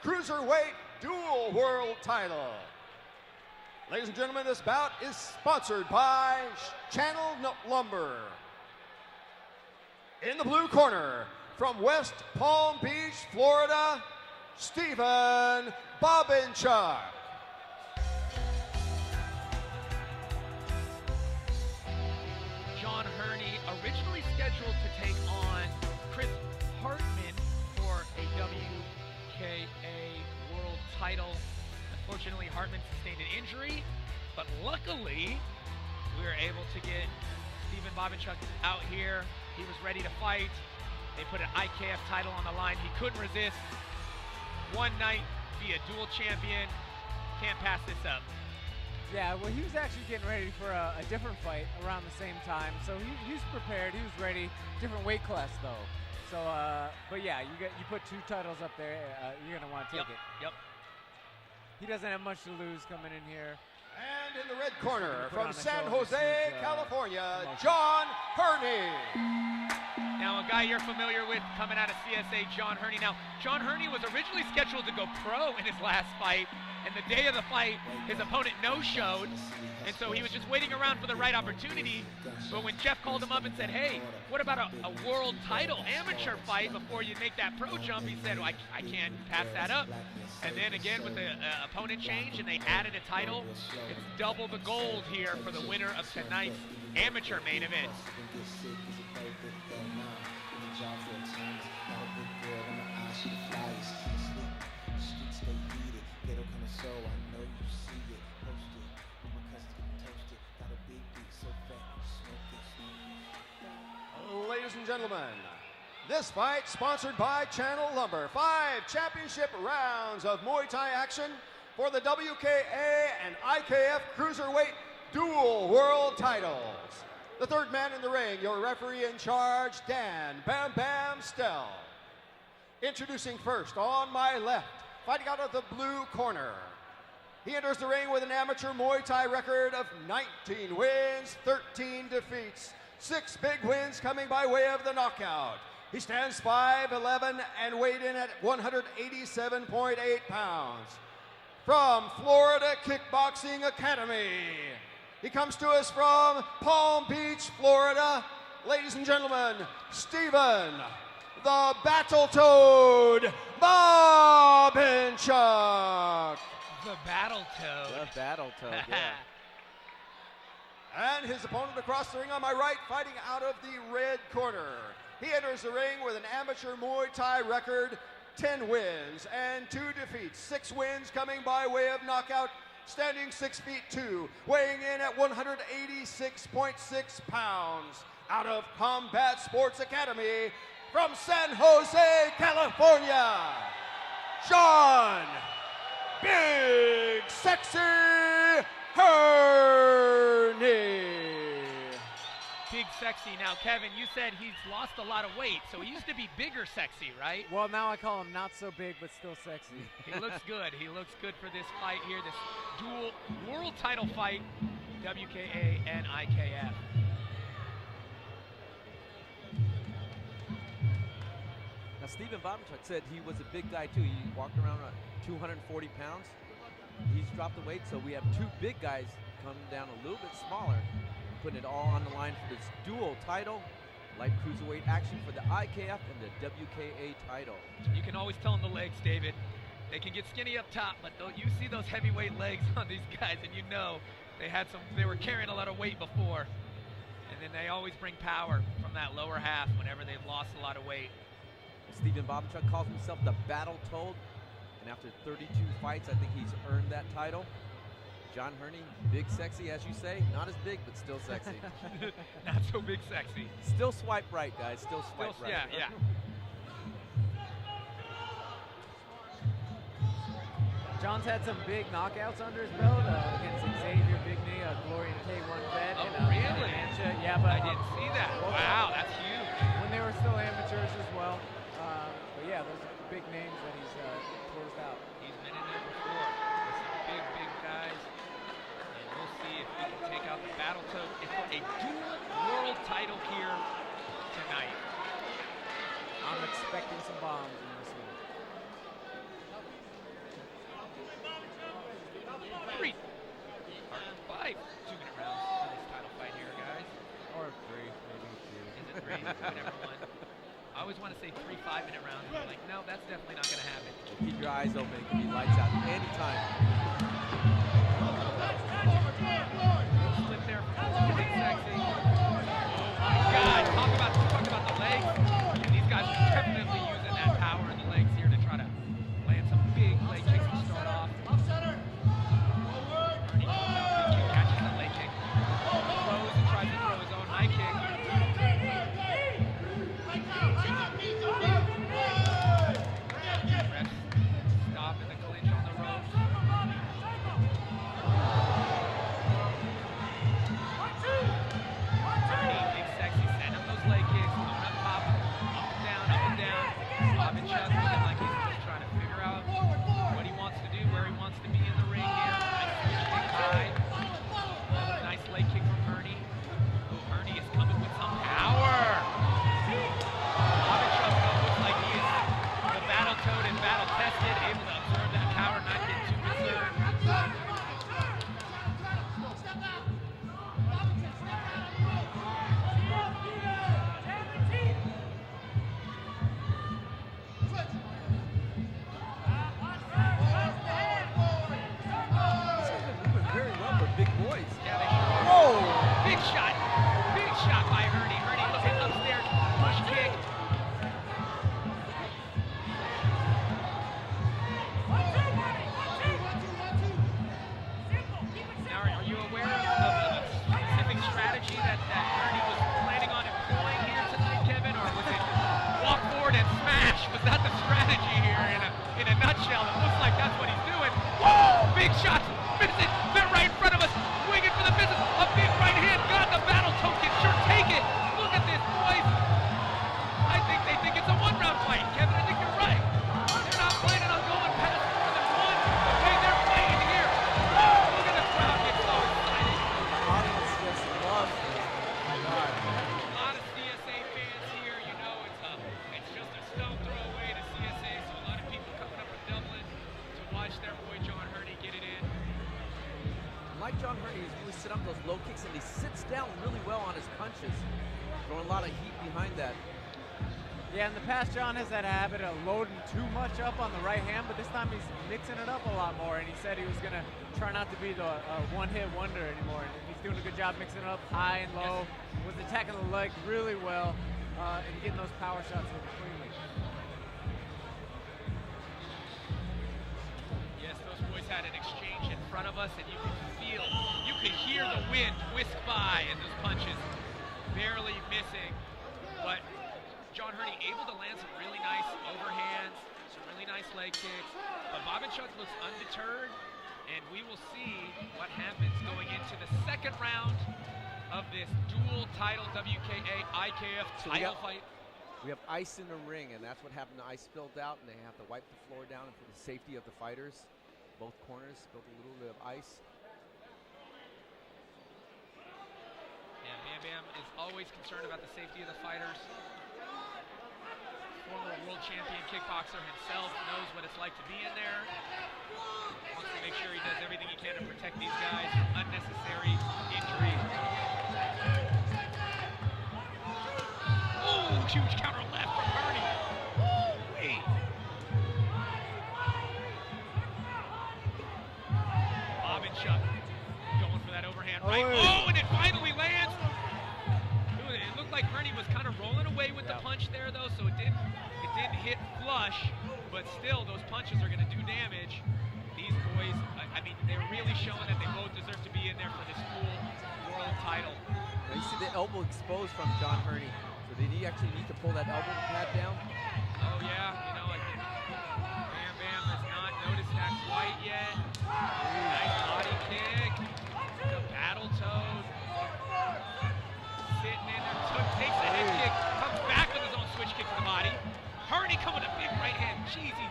Cruiserweight Dual World Title. Ladies and gentlemen, this bout is sponsored by Channel Lumber. In the blue corner, from West Palm Beach, Florida, Stephen Bobinchuck. John Hurney, originally scheduled to take on Chris Hartman for a WKA World Title. Unfortunately, Hartman sustained an injury, but luckily, we were able to get Stephen Bobinchuck out here. He was ready to fight. They put an IKF title on the line. He couldn't resist. One night, be a dual champion. Can't pass this up. Yeah, well, he was actually getting ready for a different fight around the same time, so he was prepared. He was ready. Different weight class, though. So, but yeah, you put two titles up there. You're gonna want to take it. Yep. He doesn't have much to lose coming in here. And in the red corner, from San Jose, California, John Hurney. Now, a guy you're familiar with coming out of CSA, John Hurney. Now, John Hurney was originally scheduled to go pro in his last fight, and the day of the fight, his opponent no-showed, and so he was just waiting around for the right opportunity. But when Jeff called him up and said, hey, what about a world title amateur fight before you make that pro jump, he said, well, I can't pass that up. And then again, with the opponent change and they added a title, it's double the gold here for the winner of tonight's amateur main event. Ladies and gentlemen, this fight sponsored by Channel Lumber. 5 championship rounds of Muay Thai action for the WKA and IKF Cruiserweight Dual World Titles. The third man in the ring, your referee in charge, Dan Bam Bam Stell. Introducing first, on my left, fighting out of the blue corner. He enters the ring with an amateur Muay Thai record of 19 wins, 13 defeats. 6 big wins coming by way of the knockout. He stands 5'11" and weighed in at 187.8 pounds. From Florida Kickboxing Academy, he comes to us from Palm Beach, Florida. Ladies and gentlemen, Stephen, the Battletoad Bobinchuck. The Battletoad. The Battletoad, yeah. And his opponent across the ring on my right, fighting out of the red corner. He enters the ring with an amateur Muay Thai record, 10 wins and 2 defeats. 6 wins coming by way of knockout, standing 6'2", weighing in at 186.6 pounds. Out of Combat Sports Academy, from San Jose, California, John Big Sexy Hurney. Big Sexy. Now, Kevin, you said he's lost a lot of weight, so he used to be Bigger Sexy, right? Well, now I call him not so big, but still sexy. He looks good. He looks good for this fight here, this dual world title fight, WKA and IKF. Now, Stephen Bobinchuck said he was a big guy, too. He walked around 240 pounds. He's dropped the weight, so we have 2 big guys coming down a little bit smaller, putting it all on the line for this dual title, light cruiserweight action for the IKF and the WKA title. You can always tell them the legs, David. They can get skinny up top, but you see those heavyweight legs on these guys, and you know they were carrying a lot of weight before. And then they always bring power from that lower half whenever they've lost a lot of weight. Stephen Bobinchuck calls himself the Battletoad, and after 32 fights, I think he's earned that title. John Hurney, big sexy, as you say. Not as big, but still sexy. Not so big sexy. Still swipe right, guys. Still swipe right. Yeah. John's had some big knockouts under his belt against Xavier Bigney, Glory and K1 vet. Oh, and, really? Yeah, but I didn't see that. Wow, that's huge. When they were still amateurs as well. But yeah, those are big names that he's closed out. He's been in there before with some big guys. And we'll see if we can take out the Battletoad. It's for a dual world title here tonight. I'm expecting some bombs in this one. say 3 5-minute rounds. You're like, no, that's definitely not going to happen. Keep your eyes open. It can be lights out anytime. Slip there from Big Sexy. Oh my God! Talk about the legs. These guys are definitely using that power in the legs here to try to land some big leg kicks to start off. Hurney goes out, big kick, catches that leg kick, throws and tries to throw his own high kick. Refs stop in the clinch on the ropes. Hurney, Big Sexy, send him those leg kicks, coming up top, up and down, Bobinchuck looking like he's just trying to figure out what he wants to do, where he wants to be in the ring here. Nice switch kick high. Nice leg kick from Hurney. Oh, Hurney is coming with some power. Bobinchuck looks like he is the battle-toed and battle-tested, able to absorb that power, not get too concerned. Very well for big boys. Yeah, they sure are. Whoa! Big shot by Hurney. Hurney looking upstairs, push kick. Now, are you aware of a specific strategy that Hurney was planning on employing here tonight, Kevin, or was it walk forward and smash? Was that the strategy here in a nutshell? It looks like that's what he's doing. Whoa! Big shots, missing. They're right in front of us, winging for the business. A big right hand, got the battle token. Sure, take it. Look at this, boys. I think they think it's a one-round fight, Kevin. I think you're right. They're not planning on going past more than one. Okay, they're fighting here. Whoa! Look at the crowd get so excited. The audience just loves this. Oh my God. A lot of CSA fans here. You know, it's just a stone throw away to CSA. So a lot of people coming up from Dublin to watch their boy John Hurney get it in. Like John Hurney, he's really set up those low kicks and he sits down really well on his punches. Throwing a lot of heat behind that. Yeah, in the past, John has that habit of loading too much up on the right hand, but this time he's mixing it up a lot more, and he said he was going to try not to be the one-hit wonder anymore. And he's doing a good job mixing it up high and low, was attacking the leg really well, and getting those power shots in between. Yes, those boys had an exchange in front of us, and you could hear the wind whisk by, and those punches barely missing. But John Hurney able to land some really nice overhands, some really nice leg kicks. But Bobinchuck looks undeterred, and we will see what happens going into the second round of this dual title WKA IKF title fight. We have ice in the ring, and that's what happened. The ice spilled out, and they have to wipe the floor down for the safety of the fighters. Both corners spilled a little bit of ice. Yeah, Bam Bam is always concerned about the safety of the fighters. Former world champion kickboxer himself knows what it's like to be in there. Wants to make sure he does everything he can to protect these guys from unnecessary injury. Oh, huge counter left from Hurney. Woo-wee. Bobinchuck going for that overhand right. Oh, and it finally lands. It looked like Hurney was kind of rolling away with the punch there, though, so it didn't hit flush, but still, those punches are going to do damage. These boys, I mean, they're really showing that they both deserve to be in there for this full world title. Now you see the elbow exposed from John Hurney. So did he actually need to pull that elbow pad down? Oh, yeah, you know, I think Bam Bam has not noticed that quite yet. Nice body kick. The battle toad. Sitting in there, takes the head kick, comes back with his own switch kick to the body. Hurney coming with a big right hand. Jeez, he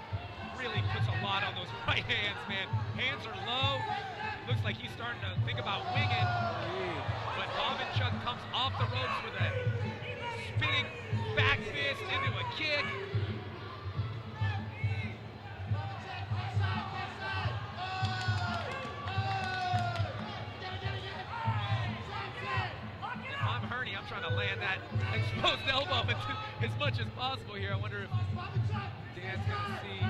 really puts a lot on those right hands, man. Hands are low. It looks like he's starting to think about winging. But Bobinchuck comes off the ropes with a spinning back fist into a kick. If I'm Hurney, I'm trying to land that exposed elbow as much as possible here. I wonder if Dan's going to see.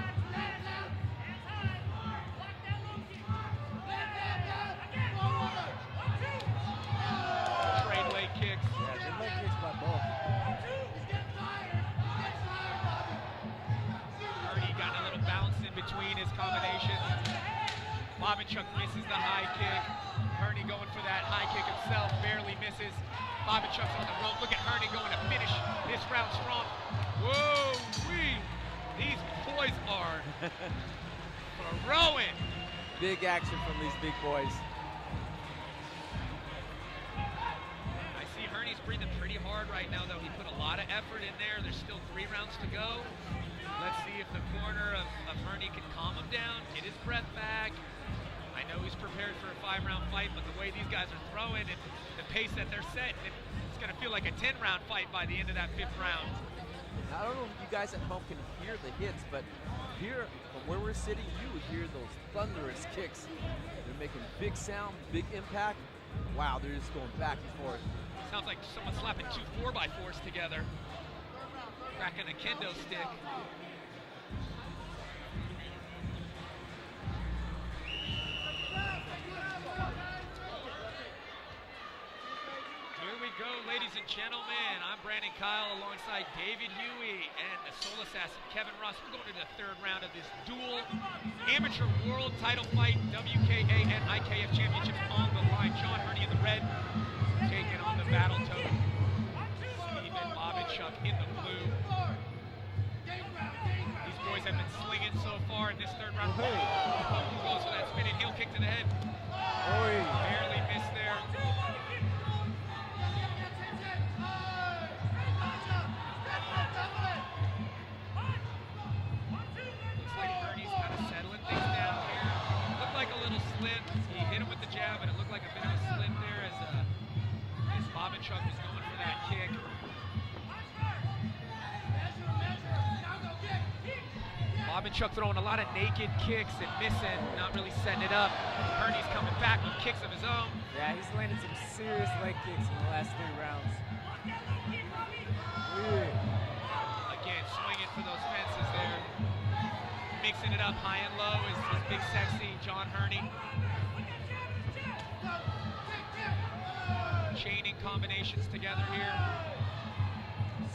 Trade leg kicks. Yeah, good leg kicks by both. Hurney got a little bounce in between his combinations. Bobinchuck misses the high kick. Hurney going for that high kick himself, barely misses. Bobinchuck's on the rope. Look at Hurney going to finish this round strong. Whoa-wee! These boys are throwing. Big action from these big boys. I see Hurney's breathing pretty hard right now, though. He put a lot of effort in there. There's still 3 rounds to go. Let's see if the corner of Hurney can calm him down, get his breath back. I know he's prepared for a 5-round fight, but the way these guys are throwing and the pace that they're setting, it's going to feel like a 10-round fight by the end of that 5th round. Now, I don't know if you guys at home can hear the hits, but here, from where we're sitting, you would hear those thunderous kicks. They're making big sound, big impact. Wow, they're just going back and forth. Sounds like someone slapping 2 4x4s together. Cracking a kendo stick. Here we go, ladies and gentlemen. I'm Brandon Kyle alongside David Huey and the Soul Assassin Kevin Ross. We're going to the 3rd round of this dual amateur world title fight. WKA and IKF championships on the line. John Hurney in the red, taking on the battle toad Stephen Bobinchuck in the blue. These boys have been slinging so far in this 3rd round. Who goes for that spinning heel kick to the head? Barely missed there. Looks like Hurney's kind of settling things down here. Looked like a little slip. He hit him with the jab, and it looked like a bit of a slip there as Bobinchuck was going for that kick. Bobinchuck throwing a lot of naked kicks and missing, not really setting it up. Hurney's coming back with kicks of his own. Yeah, he's landed some serious leg kicks in the last 3 rounds. Again, swinging for those fences there. Mixing it up high and low is big sexy John Hurney. Chaining combinations together here.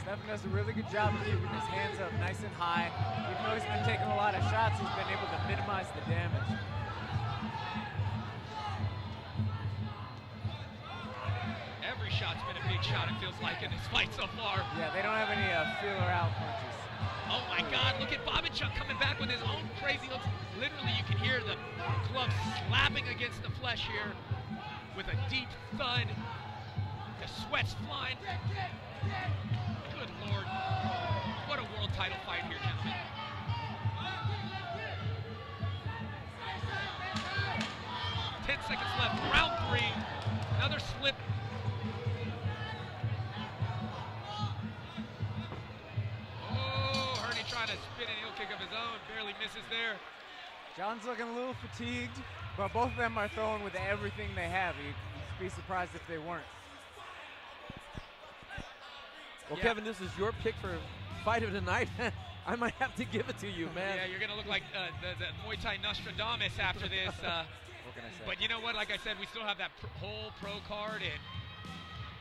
Stephen does a really good job of keeping his hands up nice and high. Even though he's been taking a lot of shots, he's been able to minimize the damage. Every shot's been a big shot, it feels like, in this fight so far. Yeah, they don't have any feeler out punches. Oh my God, look at Bobinchuck coming back with his own crazy looks. Literally, you can hear the glove slapping against the flesh here with a deep thud. The sweat's flying. Good Lord. What a world title fight here, gentlemen. Ten seconds left. Round 3. Another slip. Oh, Hurney trying to spin an heel kick of his own. Barely misses there. John's looking a little fatigued, but both of them are throwing with everything they have. You'd be surprised if they weren't. Well, yeah. Kevin, this is your pick for fight of the night. I might have to give it to you, man. Yeah, you're going to look like the Muay Thai Nostradamus after this. What can I say? But you know what? Like I said, we still have that whole pro card, and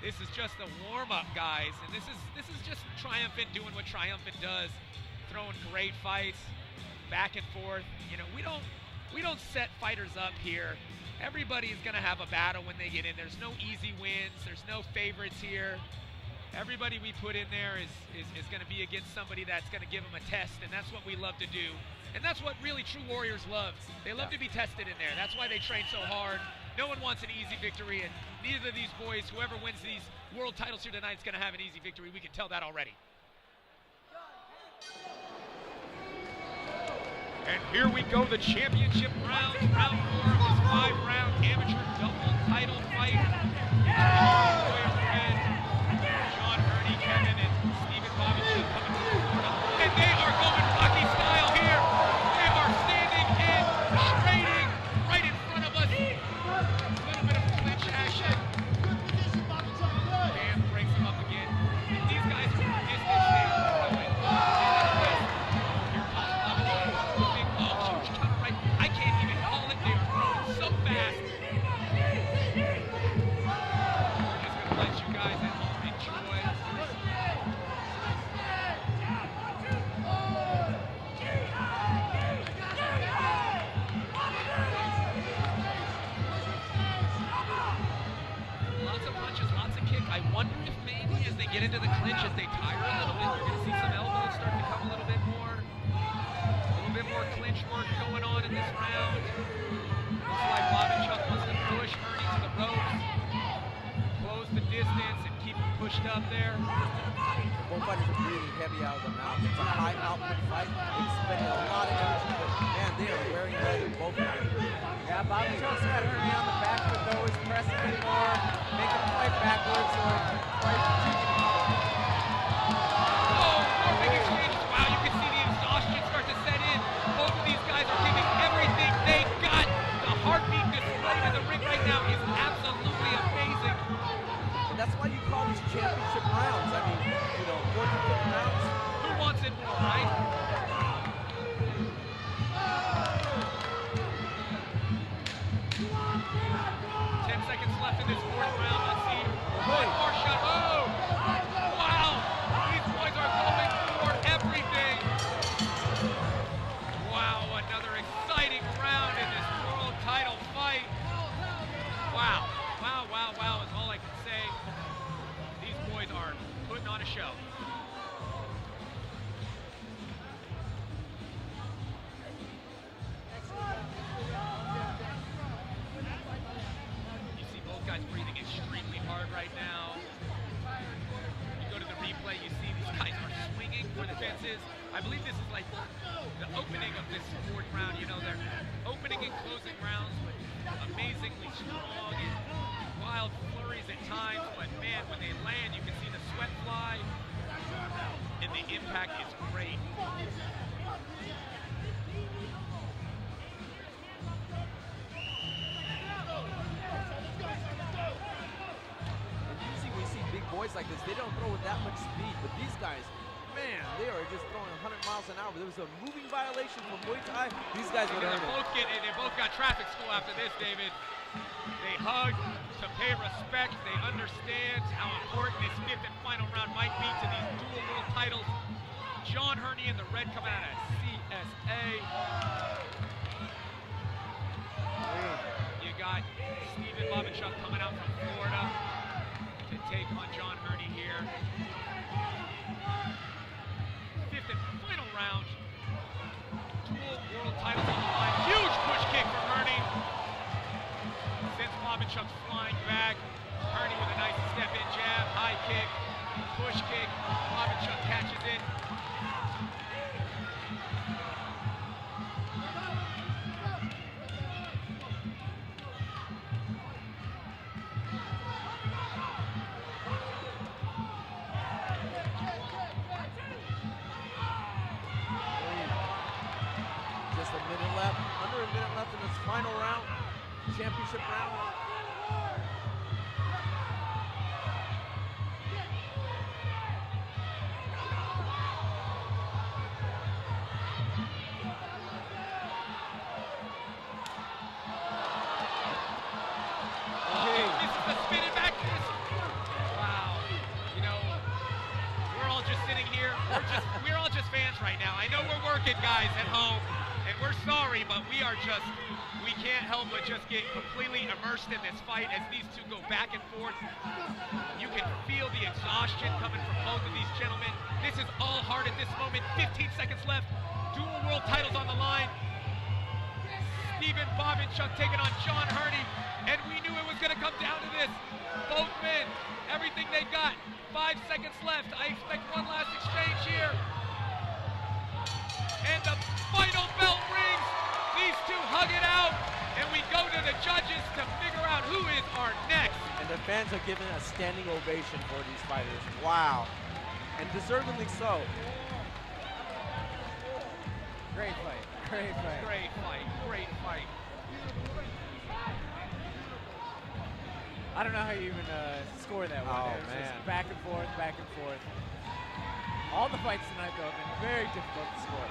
this is just the warm-up, guys. And this is just Triumphant doing what Triumphant does, throwing great fights, back and forth. You know, we don't set fighters up here. Everybody's going to have a battle when they get in. There's no easy wins. There's no favorites here. Everybody we put in there is going to be against somebody that's going to give them a test, and that's what we love to do. And that's what really true warriors love. They love to be tested in there. That's why they train so hard. No one wants an easy victory, and neither of these boys, whoever wins these world titles here tonight, is going to have an easy victory. We can tell that already. And here we go, the championship round. Round 4 of this 5-round amateur double title fight. John Hurney, Kevin, and Stephen Bobinchuck coming to the corner. And they are going Rocky style here. They are standing in, trading right in front of us. A little bit of clinch action. Dan breaks him up again. the clinch as they tire a little bit. You're going to see some elbows start to come a little bit more. A little bit more clinch work going on in this round. Looks like Bobinchuck wants to push Hurney to the ropes, close the distance, and keep him pushed up there. Both fighters are breathing heavy out of the mouth. It's a high output fight. They're spending a lot of energy, but man, they are wearing leather, both of them. Yeah, Bobinchuck's got Hurney on the back foot though. He's pressing him more, making him fight backwards or fight kicking him. Oh, more big exchanges. Wow, you can see the exhaustion start to set in. Both of these guys are giving everything they got. The heartbeat displayed in the ring right now is absolutely amazing. And that's why you call these championship rounds. I mean, you know, 45 rounds. Who wants it more, right? 10 seconds left in this fourth round. Let's see. One more shot. Oh! Wow! These boys are going for everything. Wow, another exciting round in this world title fight. Wow. Wow, wow, wow is all I can say. These boys are putting on a show. You see both guys breathing extremely hard right now. You go to the replay, you see these guys are swinging for the fences. I believe this is like the opening of this fourth round. You know, they're opening and closing rounds with amazingly strong and wild flurries at times, but man, when they land, you can see the sweat fly, and the impact is great. And usually we see big boys like this, they don't throw with that much speed, but these guys, man, they are just throwing 100 miles an hour. There was a moving violation from Muay Thai. These guys would earn it. They both got traffic school after this, David. They hug to pay respect. They understand how important this fifth and final round might be to these dual world titles. John Hurney in the red coming out of CSA. You got Stephen Bobinchuck coming out from Florida to take on John Hurney here. Fifth and final round. Dual world titles on the line. Huge push kick from Hurney. Sends Bobinchuck's flying back. Hurney with a nice step-in jab, high kick, push kick. Bobinchuck catches it. Just a minute left, under a minute left in this final round, championship round. This is the spinning back twist. Wow. You know, we're all just sitting here. We're all just fans right now. I know we're working, guys, at home, and we're sorry, but we can't help but just get completely immersed in this fight as these two go back and forth. You can feel the exhaustion coming from both of these gentlemen. This is all hard at this moment. 15 seconds left. Dual world titles on the line. Stephen Bobinchuck taking on John Hurney, and we knew it was going to come down to this. Both men, everything they got. 5 seconds left. I expect one last exchange here. And the final bell rings. These two hug it out, and we go to the judges to figure out who is our next. And the fans are giving a standing ovation for these fighters. Wow. And deservedly so. Great fight. Great fight. Great fight. Great fight. I don't know how you even score that one. Oh, It was man. just back and forth, back and forth. All the fights tonight, though, have been very difficult to score.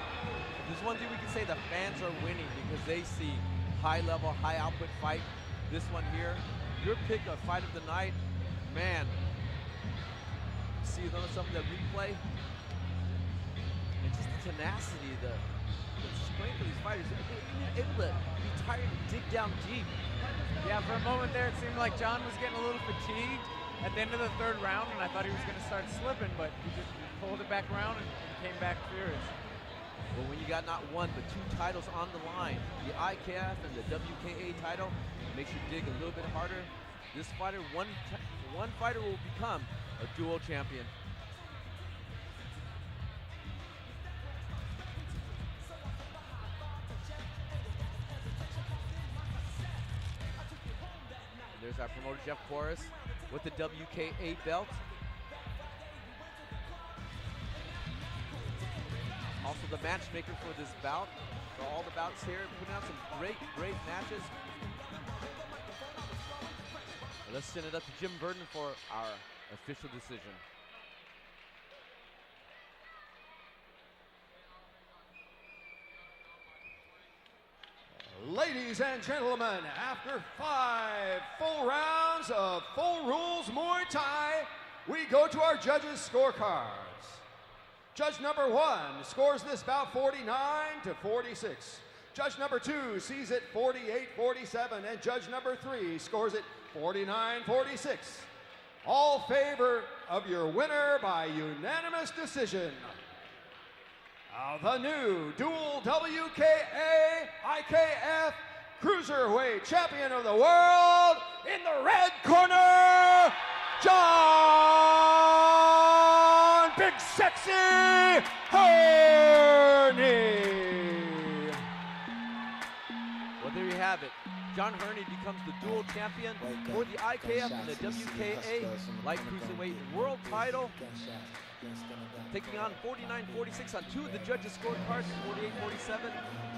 If there's one thing we can say, the fans are winning because they see high level, high output fight. This one here, your pick of fight of the night, man. See some of the replay. And just the tenacity, the strength of these fighters. They're able to be tired and dig down deep. Yeah, for a moment there, it seemed like John was getting a little fatigued, at the end of the third round, and I thought he was going to start slipping, but he just pulled it back around and came back furious. Well, when you got not one but two titles on the line, the IKF and the WKA title, makes you dig a little bit harder. This fighter, one fighter will become a dual champion. And there's our promoter, Jeff Porras, with the WKA belt. Also the matchmaker for this bout. For all the bouts here, putting out some great matches. Let's send it up to Jim Burton for our official decision. Ladies and gentlemen, after 5 full rounds of full rules Muay Thai, we go to our judges' scorecards. Judge number 1 scores this bout 49-46. Judge number 2 sees it 48-47, and judge number 3 scores it 49-46. All favor of your winner by unanimous decision. The new dual WKA IKF Cruiserweight Champion of the World, in the red corner, John Big Sexy Hurney. Well, there you have it. John Hurney becomes the dual champion for the IKF and the WKA Light Cruiserweight World title, taking on 49-46 on two of the judges' scorecards, 48-47.